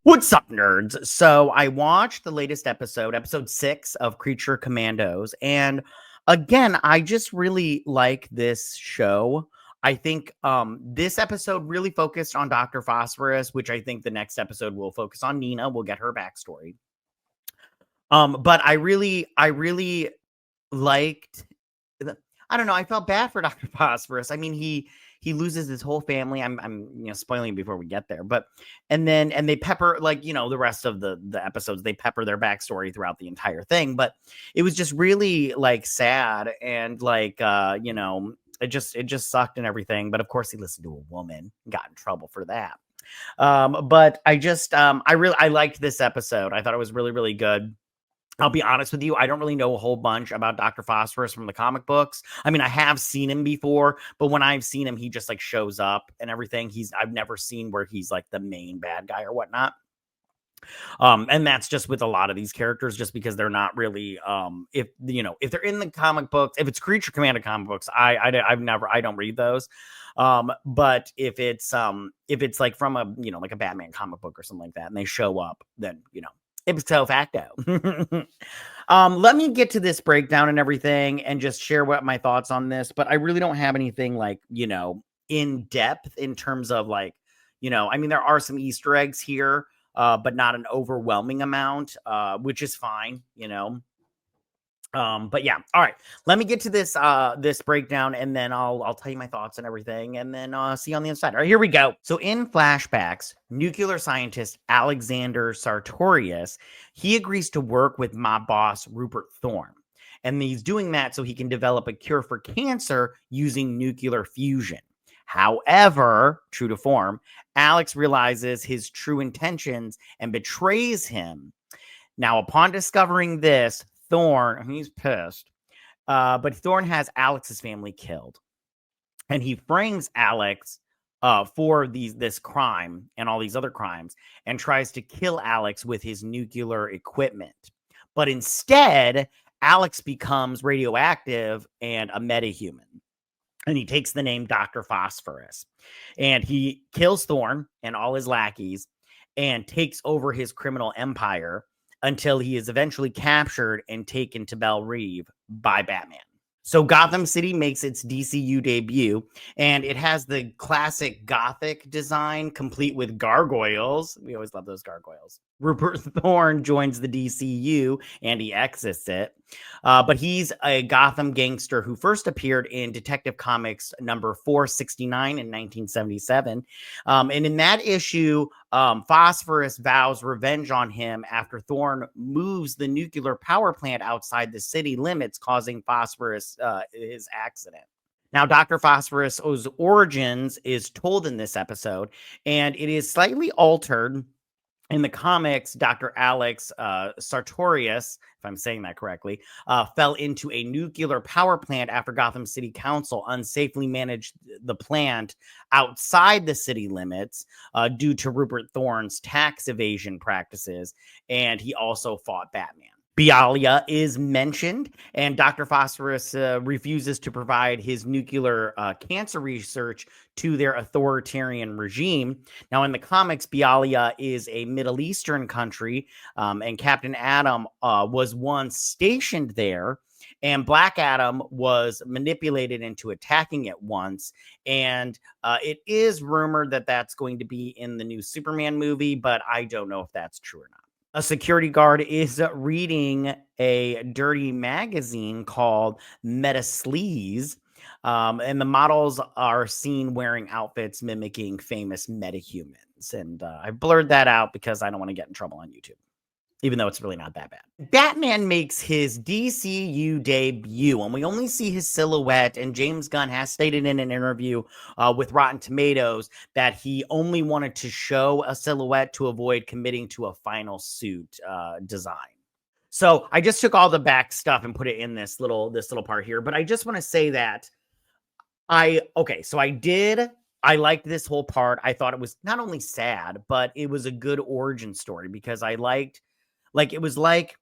What's up, nerds? So I watched the latest episode 6 of Creature Commandos, and again, I just really like this show. I think this episode really focused on Dr. Phosphorus, which I think the next episode will focus on Nina. We'll get her backstory. But I really liked I don't know, I felt bad for Dr. Phosphorus. I mean, he loses his whole family. I'm spoiling before we get there, but and they pepper, like, the rest of the episodes, they pepper their backstory throughout the entire thing, but it was just really like sad and like it just sucked and everything. But of course he listened to a woman, got in trouble for that. But I liked this episode. I thought it was really, really good. I'll be honest with you, I don't really know a whole bunch about Dr. Phosphorus from the comic books. I mean, I have seen him before, but when I've seen him, he just like shows up and everything. I've never seen where he's like the main bad guy or whatnot. And that's just with a lot of these characters, just because they're not really, if they're in the comic books, if it's Creature Commando comic books, I don't read those. But if it's like from a, like a Batman comic book or something like that, and they show up, then, ipso facto. Let me get to this breakdown and everything and just share what my thoughts on this, but I really don't have anything like, in depth in terms of like, I mean, there are some Easter eggs here, but not an overwhelming amount, which is fine, but yeah, all right. Let me get to this breakdown, and then I'll tell you my thoughts and everything, and then see you on the inside. All right, here we go. So in flashbacks, nuclear scientist Alexander Sartorius, he agrees to work with mob boss Rupert Thorne, and he's doing that so he can develop a cure for cancer using nuclear fusion. However, true to form, Alex realizes his true intentions and betrays him. Now, upon discovering this, Thorne, he's pissed, but Thorne has Alex's family killed, and he frames Alex for this crime and all these other crimes, and tries to kill Alex with his nuclear equipment. But instead, Alex becomes radioactive and a metahuman, and he takes the name Dr. Phosphorus, and he kills Thorne and all his lackeys and takes over his criminal empire until he is eventually captured and taken to Belle Reve by Batman. So Gotham City makes its DCU debut, and it has the classic Gothic design, complete with gargoyles. We always love those gargoyles. Rupert Thorne joins the DCU, and he exits it. But he's a Gotham gangster who first appeared in Detective Comics number 469 in 1977. And in that issue, Phosphorus vows revenge on him after Thorne moves the nuclear power plant outside the city limits, causing Phosphorus his accident. Now, Dr. Phosphorus' origins is told in this episode, and it is slightly altered. In the comics, Dr. Alex Sartorius, if I'm saying that correctly, fell into a nuclear power plant after Gotham City Council unsafely managed the plant outside the city limits due to Rupert Thorne's tax evasion practices, and he also fought Batman. Bialia is mentioned, and Dr. Phosphorus refuses to provide his nuclear cancer research to their authoritarian regime. Now, in the comics, Bialia is a Middle Eastern country, and Captain Atom was once stationed there, and Black Adam was manipulated into attacking it once, and it is rumored that that's going to be in the new Superman movie, but I don't know if that's true or not. A security guard is reading a dirty magazine called Metasleaze, and the models are seen wearing outfits mimicking famous metahumans. And I blurred that out because I don't want to get in trouble on YouTube, even though it's really not that bad. Batman makes his DCU debut, and we only see his silhouette, and James Gunn has stated in an interview with Rotten Tomatoes that he only wanted to show a silhouette to avoid committing to a final suit design. So I just took all the back stuff and put it in this little part here, but I just want to say that I liked this whole part. I thought it was not only sad, but it was a good origin story, because I liked, like, it was like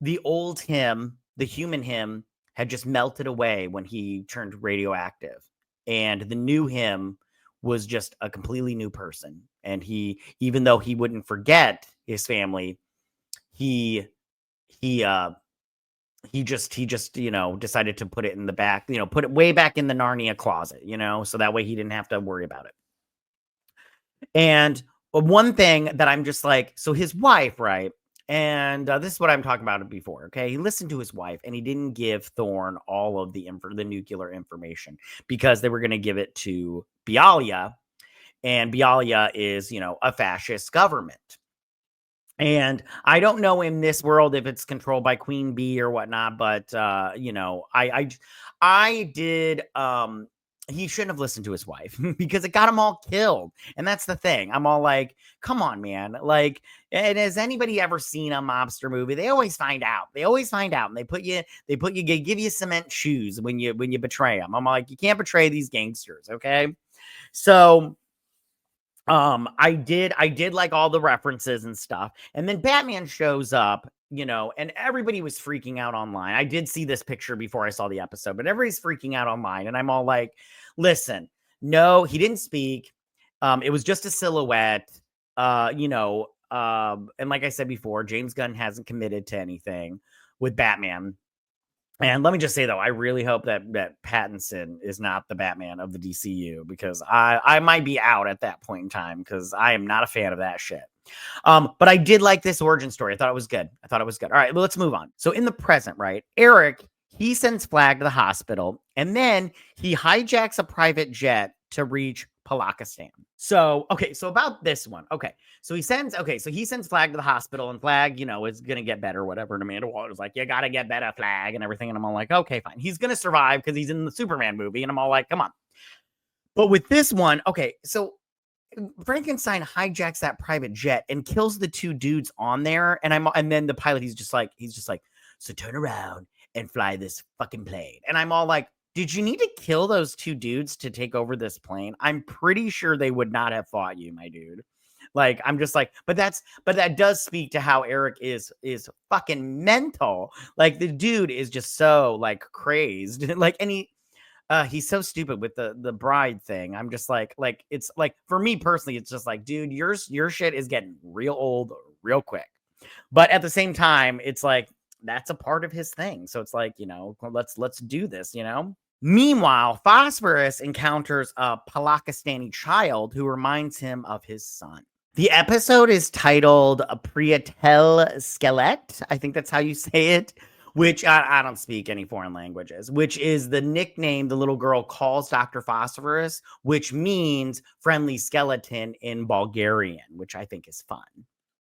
the old him, the human him, had just melted away when he turned radioactive. And the new him was just a completely new person. And he, even though he wouldn't forget his family, he just, you know, decided to put it in the back, you know, put it way back in the Narnia closet, you know, so that way he didn't have to worry about it. And one thing that I'm just like, so his wife, right? And this is what I'm talking about before. Okay, he listened to his wife, and he didn't give Thorne all of the nuclear information because they were going to give it to Bialya, and Bialya is, you know, a fascist government. And I don't know in this world if it's controlled by Queen Bee or whatnot, but you know, I did he shouldn't have listened to his wife because it got him all killed. And that's the thing. I'm all like, come on, man. Like, and has anybody ever seen a mobster movie? They always find out. They always find out, and they give you cement shoes when you betray them. I'm like, you can't betray these gangsters, okay? So I did like all the references and stuff. And then Batman shows up, you know, and everybody was freaking out online. I did see this picture before I saw the episode, but everybody's freaking out online. And I'm all like, listen, no, he didn't speak. It was just a silhouette. You know, and like I said before, James Gunn hasn't committed to anything with Batman. And let me just say, though, I really hope that Pattinson is not the Batman of the DCU, because I might be out at that point in time, because I am not a fan of that shit. But I did like this origin story. I thought it was good. All right, well, let's move on. So in the present, right, Eric, he sends Flag to the hospital, and then he hijacks a private jet to reach Palakistan. So, okay, so about this one. Okay, so he sends Flag to the hospital, and Flag, you know, is going to get better, whatever. And Amanda Waller's like, you got to get better, Flag, and everything. And I'm all like, okay, fine. He's going to survive because he's in the Superman movie. And I'm all like, come on. But with this one, okay, so Frankenstein hijacks that private jet and kills the two dudes on there. And then the pilot, he's just like, so turn around and fly this fucking plane. And I'm all like, did you need to kill those two dudes to take over this plane? I'm pretty sure they would not have fought you, my dude. Like, I'm just like, but that does speak to how Eric is fucking mental. Like, the dude is just so like crazed. Like, and he's so stupid with the bride thing. I'm just like it's like, for me personally, it's just like, dude, your shit is getting real old real quick. But at the same time, it's like, that's a part of his thing. So it's like, you know, let's do this, you know? Meanwhile, Phosphorus encounters a Palakistani child who reminds him of his son. The episode is titled Prietel Skelet. I think that's how you say it, which I don't speak any foreign languages, which is the nickname the little girl calls Dr. Phosphorus, which means friendly skeleton in Bulgarian, which I think is fun.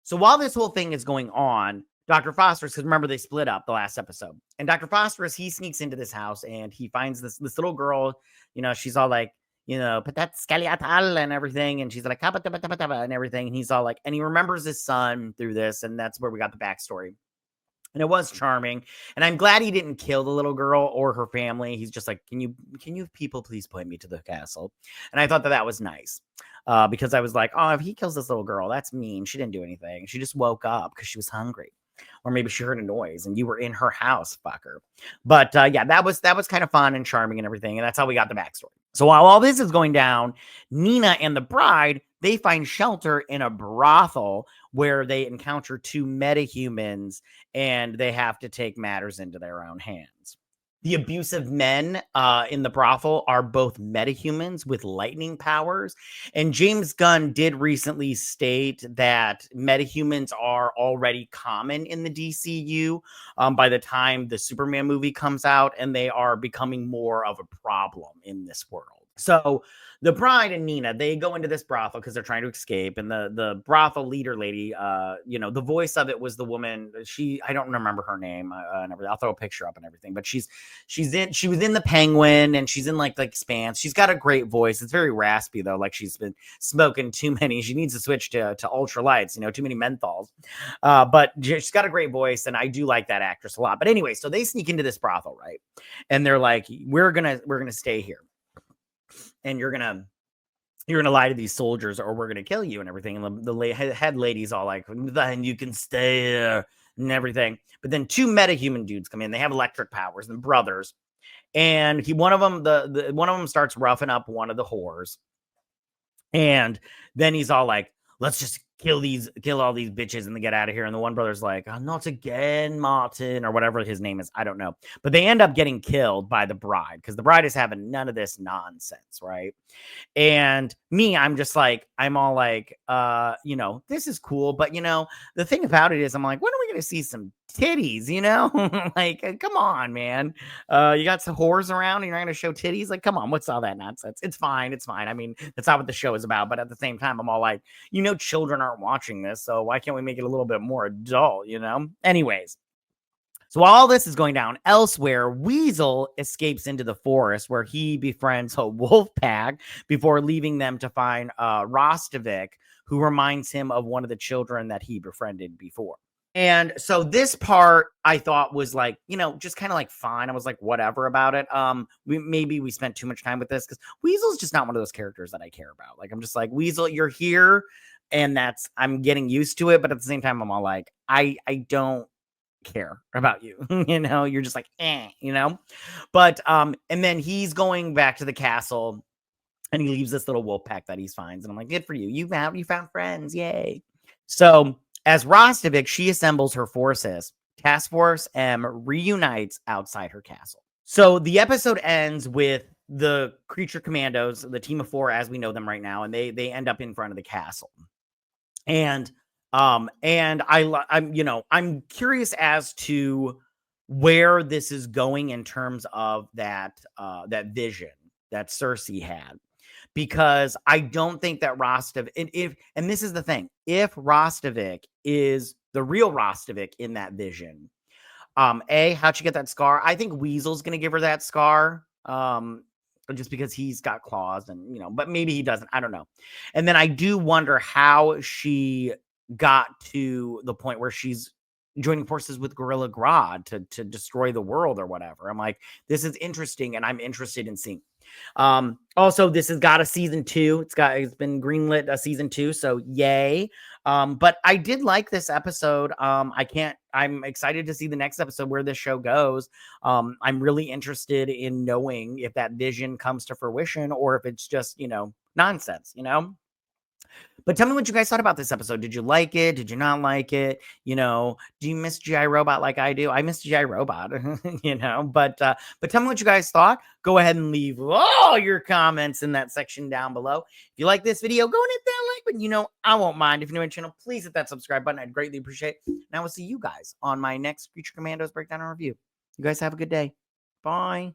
So while this whole thing is going on, Dr. Phosphorus, because remember, they split up the last episode. And Dr. Phosphorus, he sneaks into this house, and he finds this little girl, you know, she's all like, you know, patat skeletal and everything. And she's like, and everything. And he's all like, and he remembers his son through this. And that's where we got the backstory. And it was charming. And I'm glad he didn't kill the little girl or her family. He's just like, can you people please point me to the castle? And I thought that was nice. Because I was like, oh, if he kills this little girl, that's mean. She didn't do anything. She just woke up because she was hungry. Or maybe she heard a noise and you were in her house, fucker. But yeah, that was kind of fun and charming and everything. And that's how we got the backstory. So while all this is going down, Nina and the bride, they find shelter in a brothel where they encounter two metahumans, and they have to take matters into their own hands. The abusive men in the brothel are both metahumans with lightning powers. And James Gunn did recently state that metahumans are already common in the DCU by the time the Superman movie comes out, and they are becoming more of a problem in this world. So the bride and Nina, they go into this brothel because they're trying to escape. And the brothel leader lady, you know, the voice of it was the woman. I don't remember her name. I'll throw a picture up and everything. But she was in the Penguin, and she's in like Expanse. She's got a great voice. It's very raspy though. Like, she's been smoking too many. She needs to switch to ultralights. You know, too many menthols. But she's got a great voice, and I do like that actress a lot. But anyway, so they sneak into this brothel, right? And they're like, we're gonna stay here. And you're gonna lie to these soldiers, or we're gonna kill you and everything. And the head lady's all like, then you can stay there and everything. But then two metahuman dudes come in. They have electric powers, and brothers. And one of them starts roughing up one of the whores. And then he's all like, let's just kill all these bitches and then get out of here. And the one brother's like, oh, not again, Martin, or whatever his name is. I don't know. But they end up getting killed by the bride because the bride is having none of this nonsense, right? And me, I'm just like, I'm all like, this is cool. But, the thing about it is, I'm like, when are we going to see some titties, like, come on, man. You got some whores around and you're not going to show titties? Like, come on, what's all that nonsense? It's fine. It's fine. I mean, that's not what the show is about. But at the same time, I'm all like, children aren't watching this. So why can't we make it a little bit more adult, Anyways. So while all this is going down elsewhere, Weasel escapes into the forest where he befriends a wolf pack before leaving them to find Rostovic, who reminds him of one of the children that he befriended before. And so this part I thought was like, just kind of like fine. I was like, whatever about it. We spent too much time with this because Weasel's just not one of those characters that I care about. Like, I'm just like, Weasel, you're here, and I'm getting used to it. But at the same time, I'm all like, I don't care about you. You're just like, But and then he's going back to the castle and he leaves this little wolf pack that he finds. And I'm like, good for you. You found friends. Yay. So as Rostovic, she assembles her forces. Task Force M reunites outside her castle. So the episode ends with the Creature Commandos, the team of 4 as we know them right now, and they end up in front of the castle. And I'm curious as to where this is going in terms of that vision that Cersei had, because I don't think that and this is the thing, if Rostovic is the real Rostovic in that vision, how'd she get that scar? I think Weasel's gonna give her that scar. Just because he's got claws and, but maybe he doesn't. I don't know. And then I do wonder how she got to the point where she's joining forces with Gorilla Grodd to destroy the world or whatever. I'm like, this is interesting, and I'm interested in seeing. Also, this has got a season 2. It's been greenlit a season 2, so yay. But I did like this episode. I'm excited to see the next episode where this show goes. I'm really interested in knowing if that vision comes to fruition or if it's just, nonsense, But tell me what you guys thought about this episode. Did you like it? Did you not like it? Do you miss GI Robot like I do? I miss GI Robot, But tell me what you guys thought. Go ahead and leave all your comments in that section down below. If you like this video, go and hit that like button. I won't mind. If you're new to the channel, please hit that subscribe button. I'd greatly appreciate it. And I will see you guys on my next Creature Commandos breakdown and review. You guys have a good day. Bye.